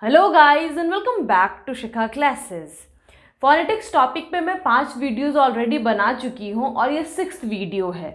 Hello guys and welcome back to Shikha classes. Phonetics topic पे मैं 5 videos already बना चुकी हूँ और ये 6th वीडियो है।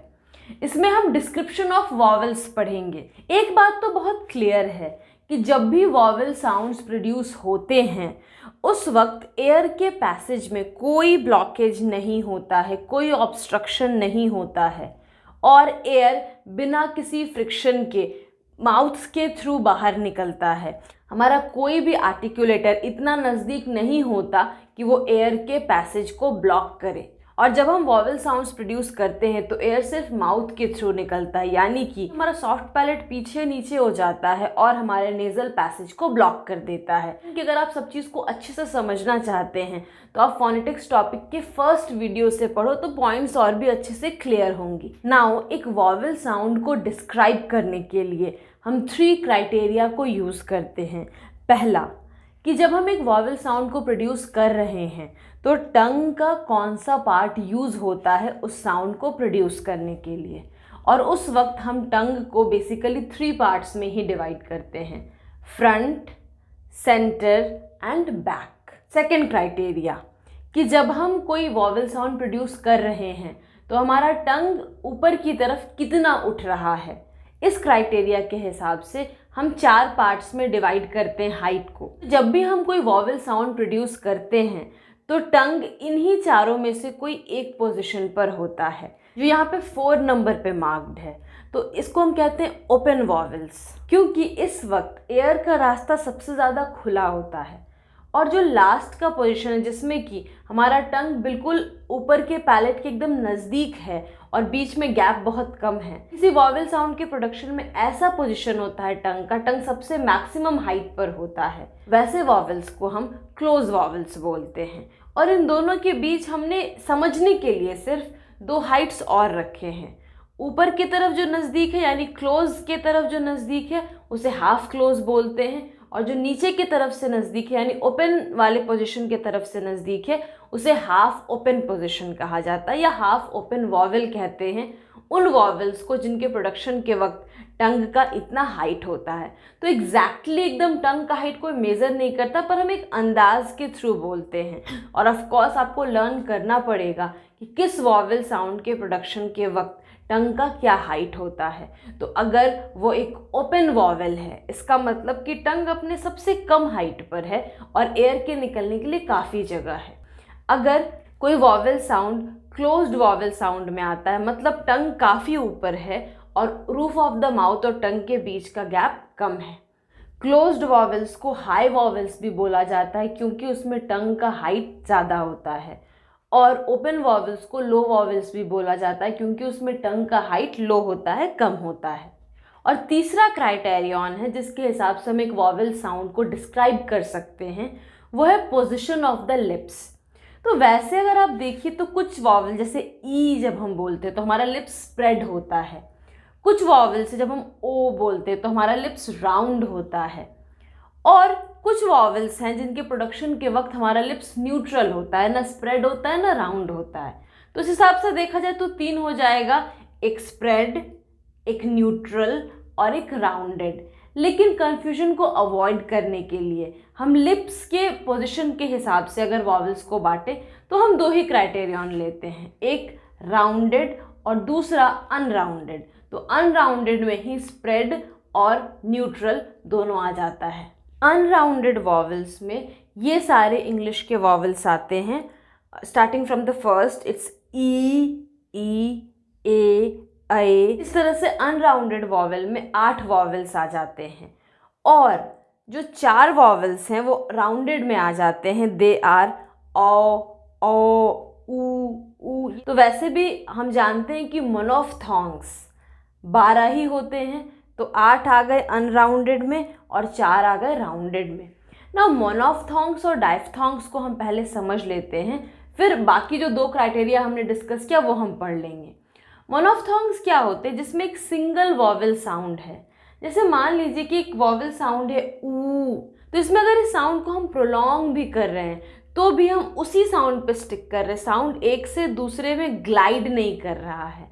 इसमें हम डिस्क्रिप्शन ऑफ वॉवेल्स पढ़ेंगे। एक बात तो बहुत क्लियर है कि जब भी वॉवेल साउंड्स प्रोड्यूस होते हैं उस वक्त एयर के पैसेज में कोई ब्लॉकेज नहीं होता है, कोई ऑब्स्ट्रक्शन नहीं होता है और एयर बिना किसी फ्रिक्शन के माउथ के थ्रू बाहर निकलता है। हमारा कोई भी आर्टिकुलेटर इतना नज़दीक नहीं होता कि वो एयर के पैसेज को ब्लॉक करे। और जब हम वॉवेल साउंड्स प्रोड्यूस करते हैं तो एयर सिर्फ माउथ के थ्रू निकलता है, यानी कि हमारा सॉफ्ट पैलेट पीछे नीचे हो जाता है और हमारे नेजल पैसेज को ब्लॉक कर देता है। कि अगर आप सब चीज़ को अच्छे से समझना चाहते हैं तो आप फोनेटिक्स टॉपिक के फर्स्ट वीडियो से पढ़ो तो पॉइंट्स और भी अच्छे से क्लियर होंगी। नाउ एक वॉवेल साउंड को डिस्क्राइब करने के लिए हम 3 क्राइटेरिया को यूज़ करते हैं। पहला कि जब हम एक वॉवेल साउंड को प्रोड्यूस कर रहे हैं तो टंग का कौन सा पार्ट यूज़ होता है उस साउंड को प्रोड्यूस करने के लिए, और उस वक्त हम टंग को बेसिकली 3 पार्ट्स में ही डिवाइड करते हैं, front, centre and back. Second criteria कि जब हम कोई वॉवेल साउंड प्रोड्यूस कर रहे हैं तो हमारा टंग ऊपर की तरफ कितना उठ रहा है। इस क्राइटेरिया के हिसाब से हम 4 पार्ट्स में डिवाइड करते हैं हाइट को। जब भी हम कोई वॉवेल साउंड प्रोड्यूस करते हैं तो टंग इन्हीं चारों में से कोई एक पोजीशन पर होता है, जो यहाँ पे 4 नंबर पे मार्क्ड है। तो इसको हम कहते हैं ओपन वॉवेल्स, क्योंकि इस वक्त एयर का रास्ता सबसे ज़्यादा खुला होता है। और जो लास्ट का पोजीशन है जिसमें कि हमारा टंग बिल्कुल ऊपर के पैलेट के एकदम नज़दीक है और बीच में गैप बहुत कम है, किसी वॉवेल साउंड के प्रोडक्शन में ऐसा पोजीशन होता है टंग का, टंग सबसे मैक्सिमम हाइट पर होता है। वैसे वॉवेल्स को हम क्लोज वॉवेल्स बोलते हैं। और इन दोनों के बीच हमने समझने के लिए सिर्फ 2 हाइट्स और रखे हैं। ऊपर की तरफ जो नज़दीक है यानी क्लोज के तरफ जो नज़दीक है उसे हाफ क्लोज बोलते हैं, और जो नीचे की तरफ से नज़दीक है यानी ओपन वाले पोजीशन की तरफ से नज़दीक है उसे हाफ ओपन पोजीशन कहा जाता है या हाफ ओपन वॉवेल कहते हैं उन वॉवेल्स को जिनके प्रोडक्शन के वक्त टंग का इतना हाइट होता है। तो एग्जैक्टली एकदम टंग का हाइट कोई मेज़र नहीं करता, पर हम एक अंदाज के थ्रू बोलते हैं। और ऑफ कोर्स आपको लर्न करना पड़ेगा कि किस वॉवेल साउंड के प्रोडक्शन के वक्त टंग का क्या हाइट होता है। तो अगर वो एक ओपन वॉवेल है इसका मतलब कि टंग अपने सबसे कम हाइट पर है और एयर के निकलने के लिए काफ़ी जगह है। अगर कोई vowel sound closed vowel sound में आता है मतलब टंग काफ़ी ऊपर है और रूफ ऑफ द माउथ और टंग के बीच का गैप कम है। क्लोज्ड वॉवेल्स को हाई वॉवेल्स भी बोला जाता है क्योंकि उसमें टंग का हाइट ज़्यादा होता है, और ओपन वॉवेल्स को लो वॉवेल्स भी बोला जाता है क्योंकि उसमें टंग का हाइट लो होता है, कम होता है। और तीसरा क्राइटेरियन है जिसके हिसाब से हम एक वॉवेल साउंड को डिस्क्राइब कर सकते हैं, वो है पोजीशन ऑफ द लिप्स। तो वैसे अगर आप देखिए तो कुछ वॉवेल जैसे ई जब हम बोलते हैं तो हमारा लिप्स स्प्रेड होता है, कुछ वॉवेल से जब हम ओ बोलते हैं तो हमारा लिप्स राउंड होता है, और कुछ वॉवेल्स हैं जिनके प्रोडक्शन के वक्त हमारा लिप्स न्यूट्रल होता है, ना स्प्रेड होता है ना राउंड होता है। तो इस हिसाब से देखा जाए तो 3 हो जाएगा, एक स्प्रेड, एक न्यूट्रल और एक राउंडेड। लेकिन कन्फ्यूजन को अवॉइड करने के लिए हम लिप्स के पोजीशन के हिसाब से अगर वॉवेल्स को बांटे तो हम 2 ही क्राइटेरियन लेते हैं, एक राउंडेड और दूसरा अनराउंडेड। तो अनराउंडेड में ही स्प्रेड और न्यूट्रल दोनों आ जाता है। अनराउंडेड वॉवेल्स में ये सारे इंग्लिश के वॉवेल्स आते हैं, starting from the first it's ई, ए, ए। इस तरह से अनराउंडेड वॉवेल में 8 वॉवेल्स आ जाते हैं, और जो 4 वॉवेल्स हैं वो राउंडेड में आ जाते हैं, दे आर ओ, ऊ। तो वैसे भी हम जानते हैं कि मोनोफ्थोंग्स 12 ही होते हैं, तो 8 आ गए अनराउंडेड में और 4 आ गए राउंडेड में। ना मोनोफ्थोंग्स और डायफ्थोंग्स को हम पहले समझ लेते हैं, फिर बाकी जो 2 क्राइटेरिया हमने डिस्कस किया वो हम पढ़ लेंगे। मोनोफ्थोंग्स क्या होते हैं? जिसमें एक सिंगल वॉवेल साउंड है। जैसे मान लीजिए कि एक वॉवेल साउंड है ऊ, तो इसमें अगर इस साउंड को हम प्रोलॉन्ग भी कर रहे हैं तो भी हम उसी साउंड पे स्टिक कर रहे हैं, साउंड एक से दूसरे में ग्लाइड नहीं कर रहा है।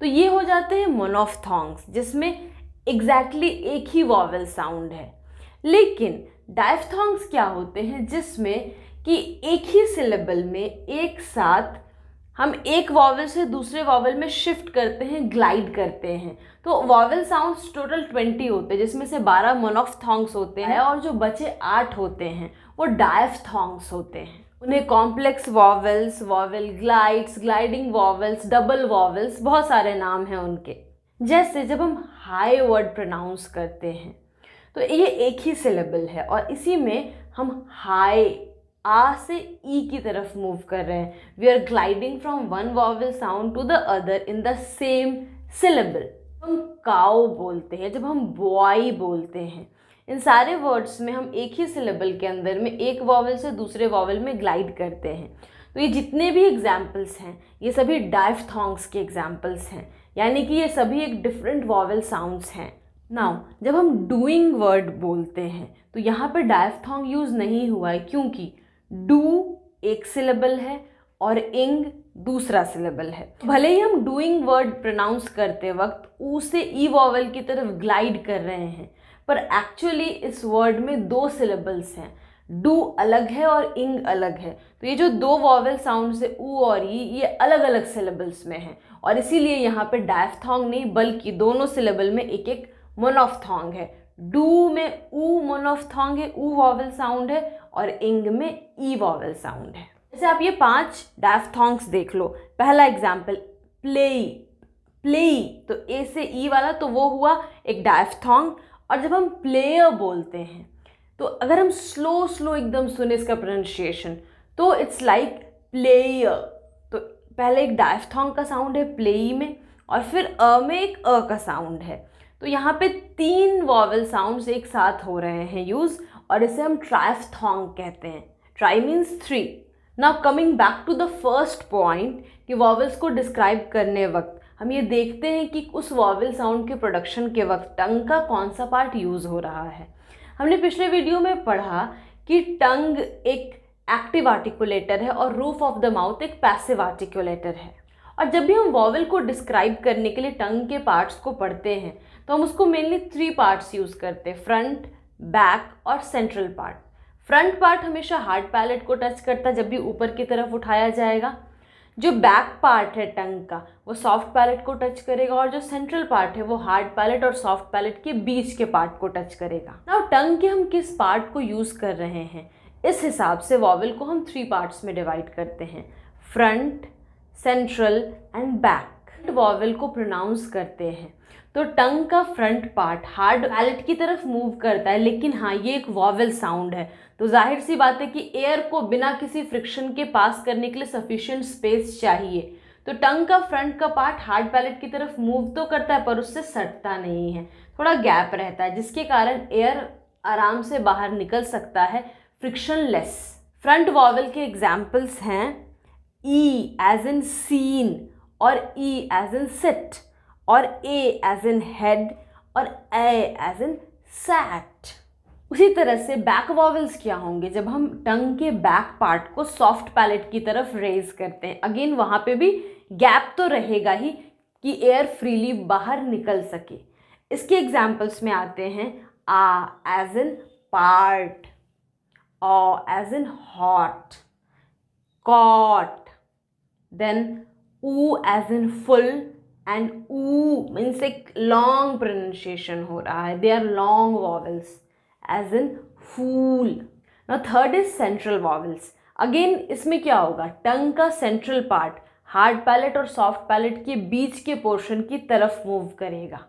तो ये हो जाते हैं मोनोफ्थोंग्स जिसमें एग्जैक्टली एक ही वॉवेल साउंड है। लेकिन डायफ्थॉन्ग्स क्या होते हैं, जिसमें कि एक ही सिलेबल में एक साथ हम एक वॉवल से दूसरे वॉवल में शिफ्ट करते हैं, ग्लाइड करते हैं। तो वॉवल साउंड्स टोटल 20 होते हैं, जिसमें से 12 मोनोफ्थॉन्ग्स होते हैं और जो बचे 8 होते हैं वो डायफ्थॉन्ग्स होते हैं। उन्हें complex vowels, vowel glides, gliding vowels, double vowels, बहुत सारे नाम हैं उनके। जैसे जब हम हाई वर्ड प्रोनाउंस करते हैं तो ये एक ही सिलेबल है और इसी में हम हाई आ से ई की तरफ मूव कर रहे हैं। We are gliding from one vowel sound to the other in the same syllable. हम काउ बोलते हैं, जब हम बॉय बोलते हैं, इन सारे वर्ड्स में हम एक ही सिलेबल के अंदर में एक वॉवल से दूसरे वॉवल में ग्लाइड करते हैं। तो ये जितने भी एग्जाम्पल्स हैं ये सभी डायफ्थॉन्ग्स के एग्जाम्पल्स हैं, यानी कि ये सभी एक डिफरेंट वॉवल साउंड्स हैं। नाउ जब हम डूइंग वर्ड बोलते हैं तो यहाँ पे डायफ्थॉन्ग यूज़ नहीं हुआ है, क्योंकि डू एक सिलेबल है और इंग दूसरा सिलेबल है। भले ही हम डूइंग वर्ड प्रोनाउंस करते वक्त ऊ से ई वॉवल की तरफ ग्लाइड कर रहे हैं, पर एक्चुअली इस वर्ड में 2 सिलेबल्स हैं। डू अलग है और इंग अलग है, तो ये जो 2 वॉवल साउंड्स है ऊ और ई, ये अलग अलग सिलेबल्स में हैं और इसीलिए यहाँ पे डायफ्थॉन्ग नहीं बल्कि दोनों सिलेबल में एक एक मोनोफ्थॉन्ग है। डू में ऊ मोनोफ्थॉन्ग है, ऊ वॉवल साउंड है, और इंग में ई वॉवल साउंड है। जैसे आप ये 5 डायफ्थॉन्ग्स देख लो। पहला एग्जाम्पल प्ले, प्ले, तो ए से ई वाला तो वो हुआ एक डायफ्थॉन्ग। और जब हम प्लेयर बोलते हैं तो अगर हम स्लो स्लो एकदम सुने इसका प्रोनाउंसिएशन तो इट्स लाइक प्लेयर। तो पहले एक डायफ्थॉन्ग का साउंड है प्लेई में और फिर अ में एक अ का साउंड है। तो यहाँ पे 3 वॉवल साउंड्स एक साथ हो रहे हैं यूज़ और इसे हम ट्राइफ्थॉन्ग कहते हैं। Tri means 3। Now coming back to the first point कि वॉवल्स को डिस्क्राइब करने वक्त हम ये देखते हैं कि उस वॉवल साउंड के प्रोडक्शन के वक्त टंग का कौन सा पार्ट यूज़ हो रहा है। हमने पिछले वीडियो में पढ़ा कि टंग एक एक्टिव आर्टिकुलेटर है और रूफ ऑफ द माउथ एक पैसिव आर्टिकुलेटर है। और जब भी हम वॉवल को डिस्क्राइब करने के लिए टंग के पार्ट्स को पढ़ते हैं तो हम उसको मेनली 3 पार्ट्स यूज़ करते हैं, फ्रंट, बैक और सेंट्रल पार्ट। फ्रंट पार्ट हमेशा हार्ड पैलेट को टच करता है जब भी ऊपर की तरफ उठाया जाएगा। जो बैक पार्ट है टंग का वो सॉफ्ट पैलेट को टच करेगा और जो सेंट्रल पार्ट है वो हार्ड पैलेट और सॉफ्ट पैलेट के बीच के पार्ट को टच करेगा। नाउ टंग के हम किस पार्ट को यूज़ कर रहे हैं, इस हिसाब से वॉवल को हम 3 पार्ट्स में डिवाइड करते हैं, front, central and back. Vowel को प्रोनाउंस करते हैं तो टंग का फ्रंट पार्ट हार्ड पैलेट की तरफ मूव करता है, लेकिन हाँ ये एक वॉवल साउंड है तो जाहिर सी बात है कि एयर को बिना किसी फ्रिक्शन के पास करने के लिए सफिशिएंट स्पेस चाहिए। तो टंग का फ्रंट का पार्ट हार्ड पैलेट की तरफ मूव तो करता है पर उससे सटता नहीं है, थोड़ा गैप रहता है, जिसके कारण एयर आराम से बाहर निकल सकता है फ्रिक्शनलेस। फ्रंट वॉवल के एग्जाम्पल्स हैं ई एज इन सीन और ई एज इन सिट और ए एज इन हेड और ए एज इन सैट। उसी तरह से बैक वॉवल्स क्या होंगे, जब हम टंग के बैक पार्ट को सॉफ्ट पैलेट की तरफ रेज करते हैं, अगेन वहाँ पे भी गैप तो रहेगा ही कि एयर फ्रीली बाहर निकल सके। इसके एग्जाम्पल्स में आते हैं आ एज इन पार्ट, ओ as in hot, cot, then ऊ एज इन फुल एंड ऊ मीन्स एक लॉन्ग प्रोनाउंसिएशन हो रहा है, they are long vowels as in fool. Now third is central vowels. Again इसमें क्या होगा, टंग का सेंट्रल पार्ट हार्ड पैलेट और सॉफ्ट पैलेट के बीच के पोर्शन की तरफ मूव करेगा।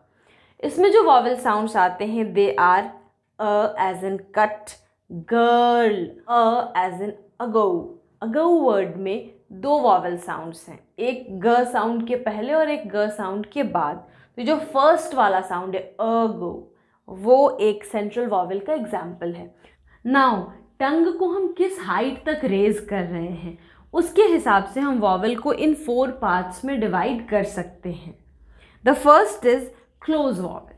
इसमें जो वॉवल साउंड्स आते हैं they are a as in cut, girl, a as in ago. Ago word में 2 वॉवल साउंड्स हैं, एक ग साउंड के पहले और एक ग साउंड के बाद। तो जो फर्स्ट वाला साउंड है अगो वो एक सेंट्रल वॉवल का एग्जाम्पल है। नाउ टंग को हम किस हाइट तक रेज कर रहे हैं उसके हिसाब से हम वॉवल को इन 4 पार्ट्स में डिवाइड कर सकते हैं। The first is close vowel.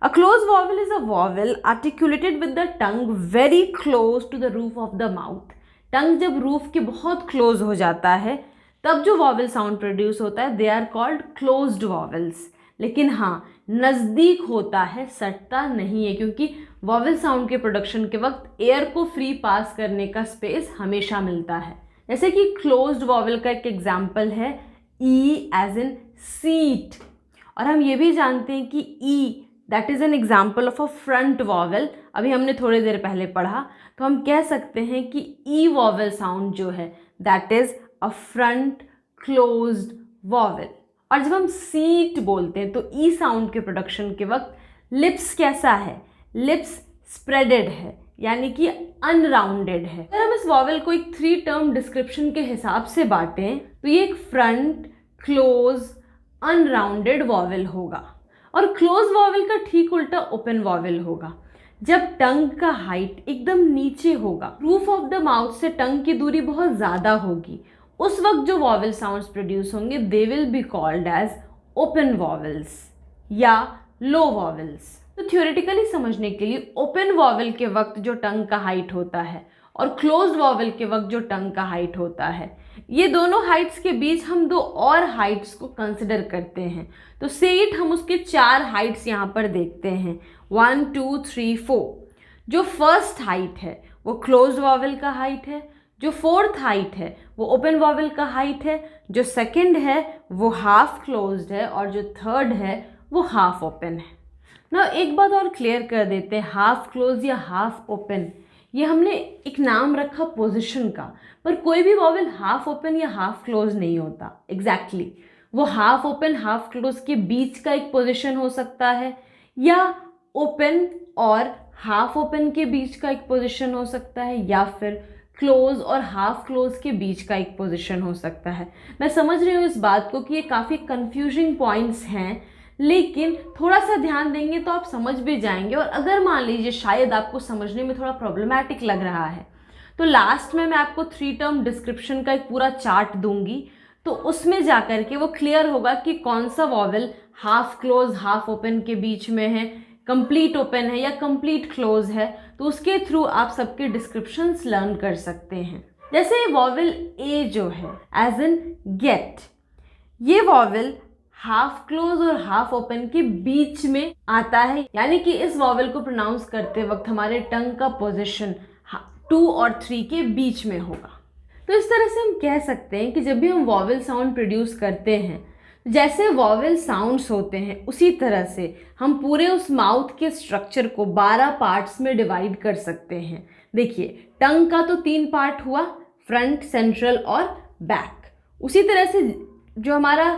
A closed vowel is a vowel articulated with the tongue very close to the roof of the mouth. टंग जब रूफ के बहुत क्लोज हो जाता है तब जो वॉवल साउंड प्रोड्यूस होता है they are called closed vowels. लेकिन हाँ नज़दीक होता है, सटता नहीं है, क्योंकि वॉवेल साउंड के प्रोडक्शन के वक्त एयर को फ्री पास करने का स्पेस हमेशा मिलता है। जैसे कि क्लोज्ड वॉवेल का एक एग्जाम्पल है ई एज इन सीट, और हम ये भी जानते हैं कि ई that is an example of a front vowel. अभी हमने थोड़ी देर पहले पढ़ा, तो हम कह सकते हैं कि ई वॉवेल साउंड जो है that is a front closed vowel. और जब हम सीट बोलते हैं तो ई साउंड के प्रोडक्शन के वक्त लिप्स कैसा है, लिप्स स्प्रेडेड है, यानी कि अनराउंडेड है। अगर हम इस वॉवेल को एक 3 टर्म डिस्क्रिप्शन के हिसाब से बांटें तो ये एक फ्रंट क्लोज अनराउंडेड वॉवेल होगा, और क्लोज वॉवेल का ठीक उल्टा ओपन वॉवेल होगा। जब टंग का हाइट एकदम नीचे होगा, रूफ ऑफ द माउथ से टंग की दूरी बहुत ज़्यादा होगी, उस वक्त जो वॉवेल साउंड्स प्रोड्यूस होंगे they will be called as open vowels या लो वॉवेल्स। तो थ्योरेटिकली समझने के लिए ओपन वॉवेल के वक्त जो टंग का हाइट होता है और क्लोज्ड वॉवेल के वक्त जो टंग का हाइट होता है, ये दोनों हाइट्स के बीच हम 2 और हाइट्स को कंसिडर करते हैं। तो से इट हम उसके 4 हाइट्स यहाँ पर देखते हैं, 1 2 3 4। जो फर्स्ट हाइट है वो क्लोज्ड वॉवेल का हाइट है, जो फोर्थ हाइट है वो ओपन वॉवेल का हाइट है, जो सेकंड है वो हाफ क्लोज्ड है, और जो थर्ड है वो हाफ ओपन है। ना एक बात और क्लियर कर देते हैं, हाफ क्लोज या हाफ ओपन, ये हमने एक नाम रखा पोजीशन का, पर कोई भी वॉवेल हाफ ओपन या हाफ क्लोज नहीं होता। एग्जैक्टली वो हाफ ओपन हाफ क्लोज के बीच का एक पोजीशन हो सकता है, या ओपन और हाफ ओपन के बीच का एक पोजीशन हो सकता है, या फिर क्लोज और हाफ क्लोज के बीच का एक पोजीशन हो सकता है। मैं समझ रही हूँ इस बात को कि ये काफ़ी कंफ्यूजिंग पॉइंट्स हैं, लेकिन थोड़ा सा ध्यान देंगे तो आप समझ भी जाएंगे। और अगर मान लीजिए शायद आपको समझने में थोड़ा प्रॉब्लमैटिक लग रहा है, तो लास्ट में मैं आपको 3 टर्म डिस्क्रिप्शन का एक पूरा चार्ट दूंगी, तो उसमें जा कर के वो क्लियर होगा कि कौन सा vowel half close half open के बीच में है, कंप्लीट ओपन है या कंप्लीट क्लोज है। तो उसके थ्रू आप सबके डिस्क्रिप्शंस लर्न कर सकते हैं। जैसे वॉवेल ए जो है एज इन गेट, ये वॉवेल हाफ क्लोज और हाफ ओपन के बीच में आता है, यानी कि इस वॉवेल को प्रोनाउंस करते वक्त हमारे टंग का पोजीशन 2 और 3 के बीच में होगा। तो इस तरह से हम कह सकते हैं कि जब भी हम वॉवेल साउंड प्रोड्यूस करते हैं, जैसे वॉवेल साउंड्स होते हैं उसी तरह से हम पूरे उस माउथ के स्ट्रक्चर को 12 पार्ट्स में डिवाइड कर सकते हैं। देखिए टंग का तो 3 पार्ट हुआ, फ्रंट, सेंट्रल और बैक। उसी तरह से जो हमारा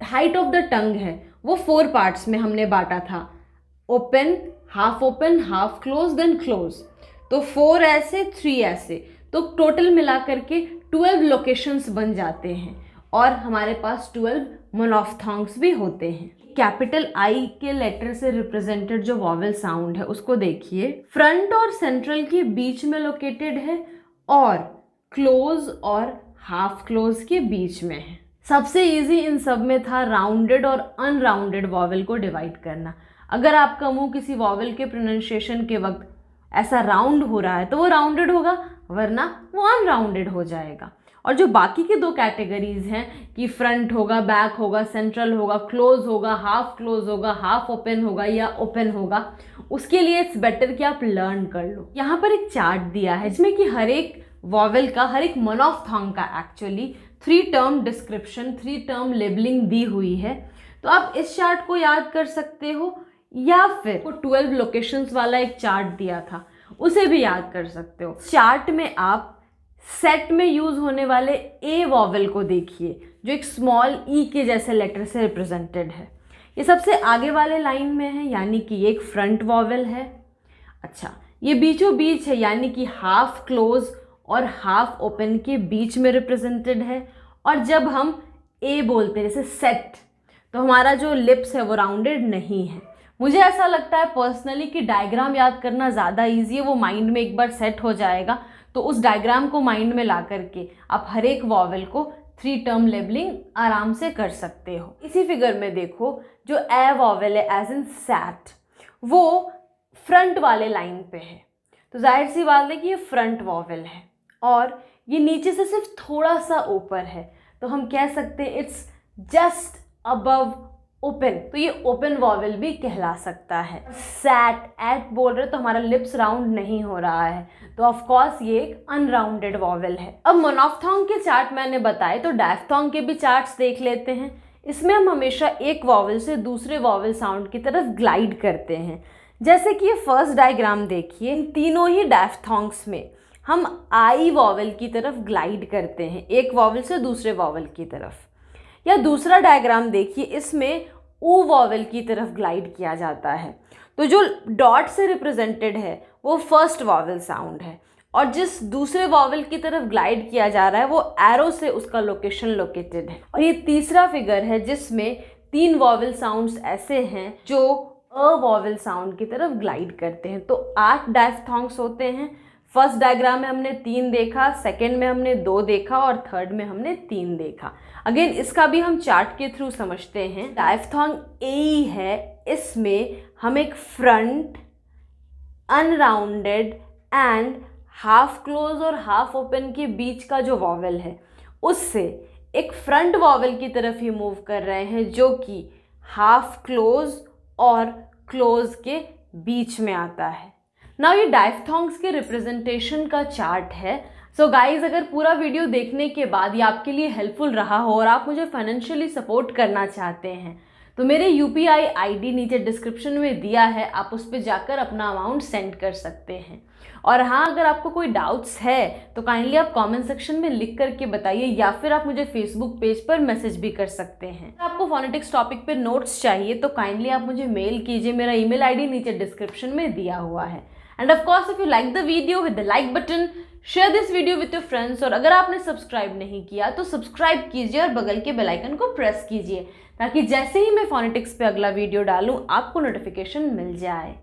हाइट ऑफ द टंग है वो 4 पार्ट्स में हमने बांटा था, open, half close then close. तो 4 ऐसे 3 ऐसे, तो टोटल मिला करके 12 लोकेशंस बन जाते हैं, और हमारे पास 12 मोनोफ्थोंग्स भी होते हैं। कैपिटल आई के लेटर से रिप्रेजेंटेड जो वॉवेल साउंड है उसको देखिए, फ्रंट और सेंट्रल के बीच में लोकेटेड है और क्लोज और हाफ क्लोज के बीच में है। सबसे इजी इन सब में था राउंडेड और अनराउंडेड वॉवेल को डिवाइड करना। अगर आपका मुंह किसी वॉवेल के प्रोनाउंसिएशन के वक्त ऐसा राउंड हो रहा है तो वो राउंडेड होगा, वरना वो अनराउंडेड हो जाएगा। और जो बाकी के 2 कैटेगरीज हैं कि फ्रंट होगा, बैक होगा, सेंट्रल होगा, क्लोज होगा, हाफ क्लोज होगा, हाफ ओपन होगा या ओपन होगा, उसके लिए इट्स बेटर कि आप लर्न कर लो। यहाँ पर एक चार्ट दिया है जिसमें कि हर एक वॉवेल का, हर एक मोनोफ्थोंग का actually 3 term description, 3 term labelling दी हुई है। तो आप इस चार्ट को याद कर सकते हो, या फिर वो 12 लोकेशंस वाला एक चार्ट दिया था उसे भी याद कर सकते हो। चार्ट में आप सेट में यूज होने वाले ए वॉवेल को देखिए जो एक स्मॉल ई के जैसे लेटर से रिप्रेजेंटेड है। ये सबसे आगे वाले लाइन में है, यानी कि ये एक फ्रंट वॉवेल है। अच्छा, ये बीचों बीच है, यानी कि हाफ क्लोज और हाफ ओपन के बीच में रिप्रेजेंटेड है। और जब हम ए बोलते हैं जैसे सेट, तो हमारा जो लिप्स है वो राउंडेड नहीं है। मुझे ऐसा लगता है पर्सनली कि डायग्राम याद करना ज़्यादा ईजी है, वो माइंड में एक बार सेट हो जाएगा। तो उस डायग्राम को माइंड में ला करके आप हर एक वॉवेल को 3 टर्म लेबलिंग आराम से कर सकते हो। इसी फिगर में देखो जो ए वॉवेल है एज इन सैट, वो फ्रंट वाले लाइन पे है, तो जाहिर सी बात है कि ये फ्रंट वॉवेल है और ये नीचे से सिर्फ थोड़ा सा ऊपर है, तो हम कह सकते हैं इट्स जस्ट अबव ओपन, तो ये ओपन वॉवेल भी कहला सकता है। सैट, एट बोल रहे तो हमारा लिप्स राउंड नहीं हो रहा है, तो ऑफ कोर्स ये एक अनराउंडेड वॉवेल है। अब मोनोफ्थोंग के चार्ट मैंने बताए, तो डायफ्थोंग के भी चार्ट्स देख लेते हैं। इसमें हम हमेशा एक वॉवेल से दूसरे वॉवेल साउंड की तरफ ग्लाइड करते हैं। जैसे कि ये फर्स्ट डायग्राम देखिए, तीनों ही डायफ्थोंग्स में हम आई वॉवेल की तरफ ग्लाइड करते हैं, एक वॉवेल से दूसरे वॉवेल की तरफ। या दूसरा डायग्राम देखिए, इसमें ओ वॉवेल की तरफ ग्लाइड किया जाता है। तो जो डॉट से रिप्रेजेंटेड है वो फर्स्ट वॉवेल साउंड है, और जिस दूसरे वॉवेल की तरफ ग्लाइड किया जा रहा है वो एरो से उसका लोकेशन लोकेटेड है। और ये तीसरा फिगर है जिसमें 3 वॉवेल साउंड्स ऐसे हैं जो अ वॉवेल साउंड की तरफ ग्लाइड करते हैं। तो 8 डायफ्थोंग्स होते हैं। फर्स्ट डायग्राम में हमने 3 देखा, सेकेंड में हमने 2 देखा और थर्ड में हमने 3 देखा। अगेन इसका भी हम चार्ट के थ्रू समझते हैं। डायफ्थोंग ए है, इसमें हम एक फ्रंट, अनराउंडेड एंड हाफ क्लोज और हाफ ओपन के बीच का जो वॉवेल है उससे एक फ्रंट वॉवेल की तरफ ही मूव कर रहे हैं, जो कि हाफ क्लोज और क्लोज के बीच में आता है। नाउ ये डायफ्थोंग्स के रिप्रेजेंटेशन का चार्ट है। सो गाइज, अगर पूरा वीडियो देखने के बाद ये आपके लिए हेल्पफुल रहा हो और आप मुझे फाइनेंशियली सपोर्ट करना चाहते हैं तो मेरे UPI ID नीचे डिस्क्रिप्शन में दिया है, आप उस पर जाकर अपना अमाउंट सेंड कर सकते हैं। और हाँ, अगर आपको कोई डाउट्स है तो काइंडली आप कमेंट सेक्शन में लिख करके बताइए, या फिर आप मुझे फेसबुक पेज पर मैसेज भी कर सकते हैं। आपको फोनेटिक्स टॉपिक पे नोट्स चाहिए तो काइंडली आप मुझे मेल कीजिए, मेरा ईमेल ID नीचे डिस्क्रिप्शन में दिया हुआ है। End of course if you like the video, hit the like button, share this video with your friends, और अगर आपने सब्सक्राइब नहीं किया तो सब्सक्राइब कीजिए और बगल के बेल आइकन को प्रेस कीजिए, ताकि जैसे ही मैं फोनेटिक्स पे अगला वीडियो डालूं आपको नोटिफिकेशन मिल जाए।